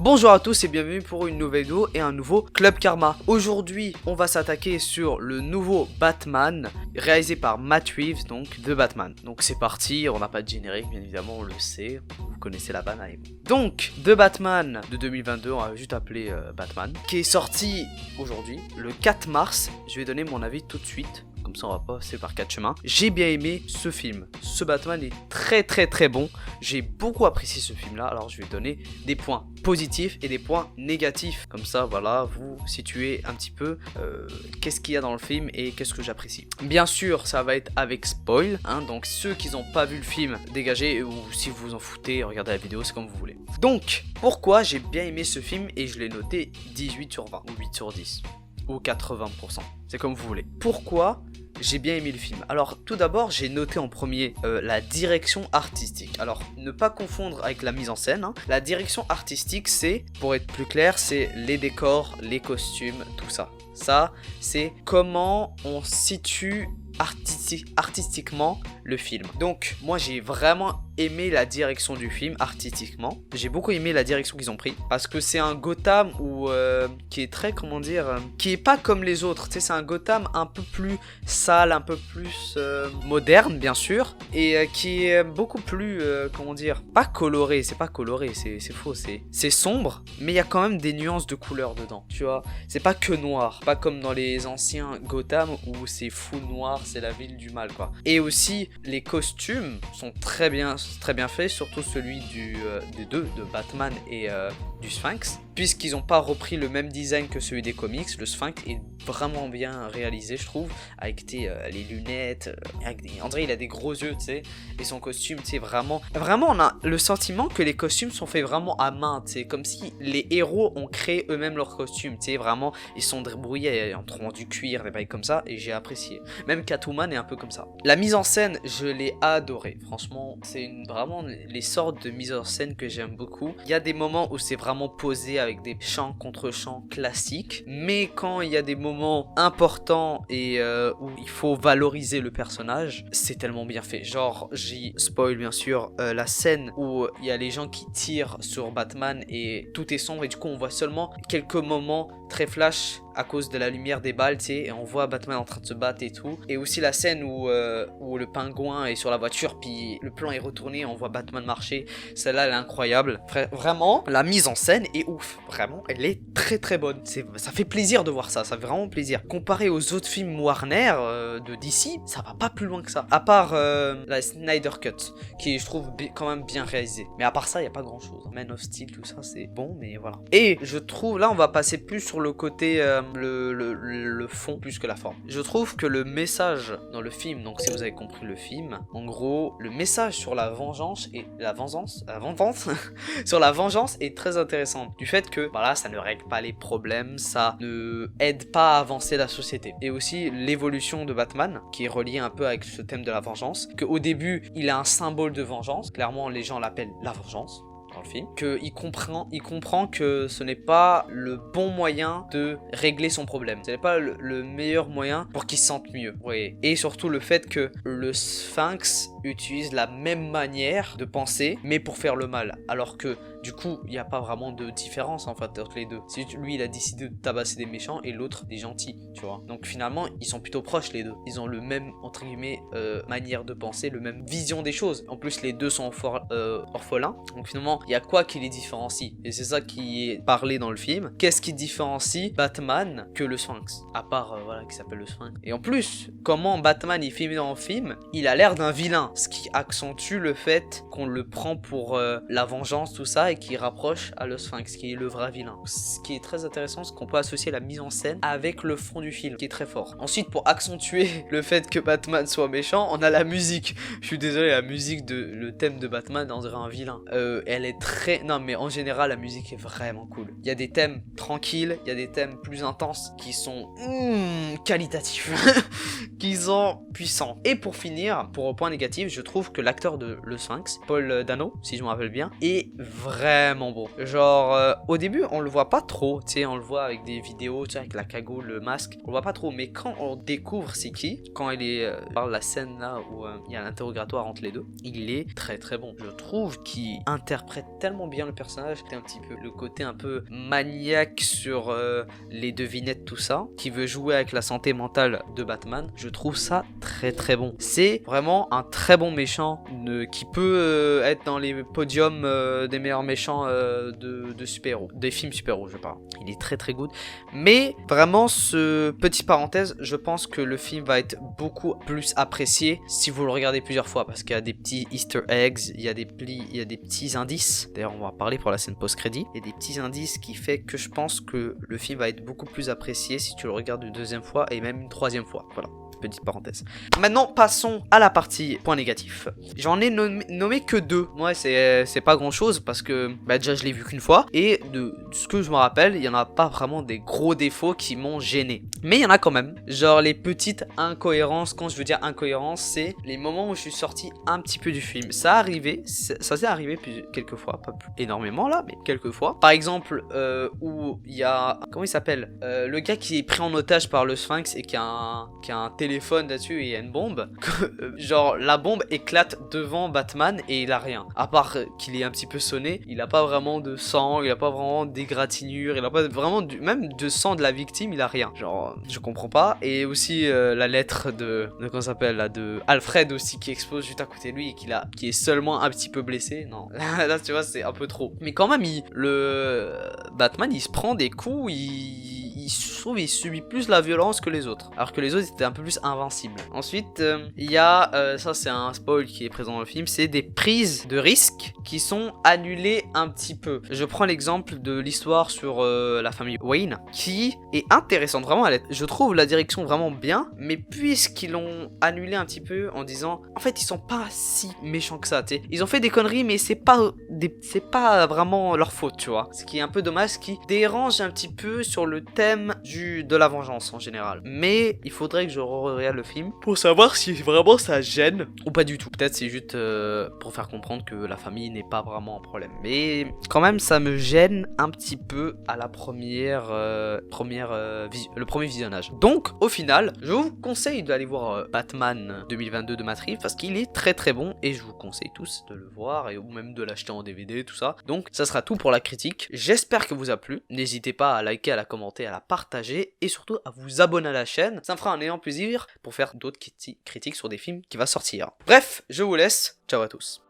Bonjour à tous et bienvenue pour une nouvelle vidéo et un nouveau Club Karma. Aujourd'hui, on va s'attaquer sur le nouveau Batman réalisé par Matt Reeves, donc de Batman. Donc c'est parti, on n'a pas de générique, bien évidemment, on le sait, vous connaissez la vanne. Allez. Donc, de Batman de 2022, on va juste appeler Batman, qui est sorti aujourd'hui, le 4 mars. Je vais donner mon avis tout de suite. Comme ça on va passer par 4 chemins. J'ai bien aimé ce film. Ce Batman est très bon. J'ai beaucoup apprécié ce film là. Alors je vais donner des points positifs et des points négatifs. Comme ça voilà, vous situez un petit peu qu'est-ce qu'il y a dans le film et qu'est-ce que j'apprécie. Bien sûr ça va être avec spoil, hein, donc ceux qui n'ont pas vu le film, dégagez, ou si vous vous en foutez, regardez la vidéo, c'est comme vous voulez. Donc pourquoi j'ai bien aimé ce film et je l'ai noté 18 sur 20 ou 8 sur 10 ou 80%, c'est comme vous voulez. Pourquoi j'ai bien aimé le film? Alors tout d'abord j'ai noté en premier la direction artistique. Alors ne pas confondre avec la mise en scène, hein. La direction artistique c'est, pour être plus clair, c'est les décors, les costumes, tout ça. Ça c'est comment on situe artistiquement le film. Donc moi j'ai vraiment aimé la direction du film artistiquement. J'ai beaucoup aimé la direction qu'ils ont pris parce que c'est un Gotham où qui est très, comment dire, qui est pas comme les autres. Tu sais, c'est un Gotham un peu plus sale, un peu plus moderne bien sûr, et qui est beaucoup plus comment dire, pas coloré. C'est pas coloré, c'est faux. C'est sombre, mais il y a quand même des nuances de couleurs dedans. Tu vois, c'est pas que noir, pas comme dans les anciens Gotham où c'est full noir, c'est la ville du mal quoi. Et aussi les costumes sont très bien faits, surtout celui des deux, de Batman et du Sphinx, puisqu'ils n'ont pas repris le même design que celui des comics. Le Sphinx est vraiment bien réalisé je trouve, avec les lunettes, André il a des gros yeux tu sais, et son costume tu sais, vraiment on a le sentiment que les costumes sont faits vraiment à main, tu sais, comme si les héros ont créé eux-mêmes leurs costumes, tu sais, vraiment ils sont débrouillés en trouvant du cuir, des bails comme ça, et j'ai apprécié. Même Catwoman est un peu comme ça. La mise en scène je l'ai adoré, franchement c'est vraiment les sortes de mise en scène que j'aime beaucoup. Il y a des moments où c'est vraiment posé avec des chants contre chants classiques, mais quand il y a des moments importants et où il faut valoriser le personnage, c'est tellement bien fait. Genre, j'y spoil bien sûr, la scène où il y a les gens qui tirent sur Batman et tout est sombre et du coup on voit seulement quelques moments très flash à cause de la lumière des balles, tu sais, et on voit Batman en train de se battre et tout. Et aussi la scène où le pingouin est sur la voiture, puis le plan est retourné, on voit Batman marcher. Celle-là, elle est incroyable. Vraiment, la mise en scène est ouf. Vraiment, elle est très bonne. Ça fait plaisir de voir ça, ça fait vraiment plaisir. Comparé aux autres films Warner de DC, ça va pas plus loin que ça. À part la Snyder Cut, qui je trouve quand même bien réalisé. Mais à part ça, il n'y a pas grand-chose. Man of Steel, tout ça, c'est bon, mais voilà. Et je trouve, là, on va passer plus sur le côté le fond plus que la forme. Je trouve que le message dans le film, donc si vous avez compris le film, en gros le message sur la vengeance et la vengeance sur la vengeance est très intéressant, du fait que voilà, ça ne règle pas les problèmes, ça ne aide pas à avancer la société, et aussi l'évolution de Batman qui est reliée un peu avec ce thème de la vengeance, que au début il a un symbole de vengeance, clairement les gens l'appellent la vengeance dans le film, qu'il comprend que ce n'est pas le bon moyen de régler son problème, ce n'est pas le meilleur moyen pour qu'il se sente mieux. Oui. Et surtout le fait que le Sphinx utilise la même manière de penser mais pour faire le mal, alors que du coup il n'y a pas vraiment de différence en fait entre les deux. Lui il a décidé de tabasser des méchants et l'autre des gentils, tu vois, donc finalement ils sont plutôt proches les deux, ils ont le même entre guillemets manière de penser, le même vision des choses. En plus les deux sont orphelins, donc finalement il y a quoi qui les différencie, et c'est ça qui est parlé dans le film. Qu'est-ce qui différencie Batman que le Sphinx, à part voilà, qui s'appelle le Sphinx. Et en plus comment Batman est filmé dans le film, il a l'air d'un vilain, ce qui accentue le fait qu'on le prend pour la vengeance tout ça, et qui rapproche à le Sphinx qui est le vrai vilain. Ce qui est très intéressant, c'est qu'on peut associer la mise en scène avec le fond du film qui est très fort. Ensuite, pour accentuer le fait que Batman soit méchant, on a la musique. Je suis désolé, la musique le thème de Batman, on dirait un vilain. Elle est très... Non mais en général la musique est vraiment cool. Il y a des thèmes tranquilles, il y a des thèmes plus intenses qui sont qualitatifs, qui sont puissants. Et pour finir, pour point négatif, je trouve que l'acteur de le Sphinx, Paul Dano, si je me rappelle bien, est vraiment beau. Genre au début on le voit pas trop, tu sais, on le voit avec des vidéos, tu sais, avec la cagoule, le masque, on le voit pas trop, mais quand on découvre c'est qui, quand il est par la scène là où il y a l'interrogatoire entre les deux, il est très bon. Je trouve qu'il interprète tellement bien le personnage, c'est un petit peu le côté un peu maniaque sur les devinettes, tout ça, qui veut jouer avec la santé mentale de Batman. Je trouve ça très très bon. C'est vraiment un très bon méchant qui peut être dans les podiums des meilleurs méchants de super-héros, des films super-héros, je parle. Il est très très good. Mais vraiment, ce petit parenthèse, je pense que le film va être beaucoup plus apprécié si vous le regardez plusieurs fois, parce qu'il y a des petits Easter eggs, il y a des petits indices. D'ailleurs, on va en parler pour la scène post-crédit. Il y a des petits indices qui fait que je pense que le film va être beaucoup plus apprécié si tu le regardes une deuxième fois et même une troisième fois. Voilà. Petite parenthèse. Maintenant, passons à la partie points négatifs. J'en ai nommé que 2. Moi, c'est pas grand chose parce que déjà je l'ai vu qu'une fois. Et de ce que je me rappelle, il y en a pas vraiment des gros défauts qui m'ont gêné. Mais il y en a quand même. Genre les petites incohérences. Quand je veux dire incohérences, c'est les moments où je suis sorti un petit peu du film. Ça s'est arrivé quelques fois. Pas plus énormément là, mais quelques fois. Par exemple, où il y a. Comment il s'appelle le gars qui est pris en otage par le Sphinx et qui a un téléphone là-dessus et il y a une bombe. Genre la bombe éclate devant Batman et il a rien. À part qu'il est un petit peu sonné, il a pas vraiment de sang, il a pas vraiment d'égratignure, il a pas vraiment même de sang de la victime, il a rien. Genre je comprends pas. Et aussi la lettre de comment ça s'appelle là, de Alfred aussi qui explose juste à côté de lui et qui est seulement un petit peu blessé. Non. Là tu vois c'est un peu trop. Mais quand même le Batman il se prend des coups, je trouve il subit plus la violence que les autres, alors que les autres étaient un peu plus invincibles. Ensuite, il y a, ça c'est un spoil qui est présent dans le film, c'est des prises de risques qui sont annulées un petit peu. Je prends l'exemple de l'histoire sur la famille Wayne, qui est intéressante, vraiment, je trouve la direction vraiment bien, mais puisqu'ils l'ont annulé un petit peu en disant, en fait ils sont pas si méchants que ça, tu sais. Ils ont fait des conneries, mais c'est pas vraiment leur faute, tu vois. Ce qui est un peu dommage, ce qui dérange un petit peu sur le thème de la vengeance en général. Mais il faudrait que je regarde le film pour savoir si vraiment ça gêne ou pas du tout. Peut-être c'est juste pour faire comprendre que la famille n'est pas vraiment un problème. Mais quand même ça me gêne un petit peu à la le premier visionnage. Donc au final, je vous conseille d'aller voir Batman 2022 de Matt Reeves parce qu'il est très très bon et je vous conseille tous de le voir ou même de l'acheter en DVD, tout ça. Donc ça sera tout pour la critique. J'espère que vous a plu. N'hésitez pas à liker, à la commenter, à la partager et surtout à vous abonner à la chaîne. Ça me fera un énorme plaisir pour faire d'autres critiques sur des films qui vont sortir. Bref, je vous laisse. Ciao à tous.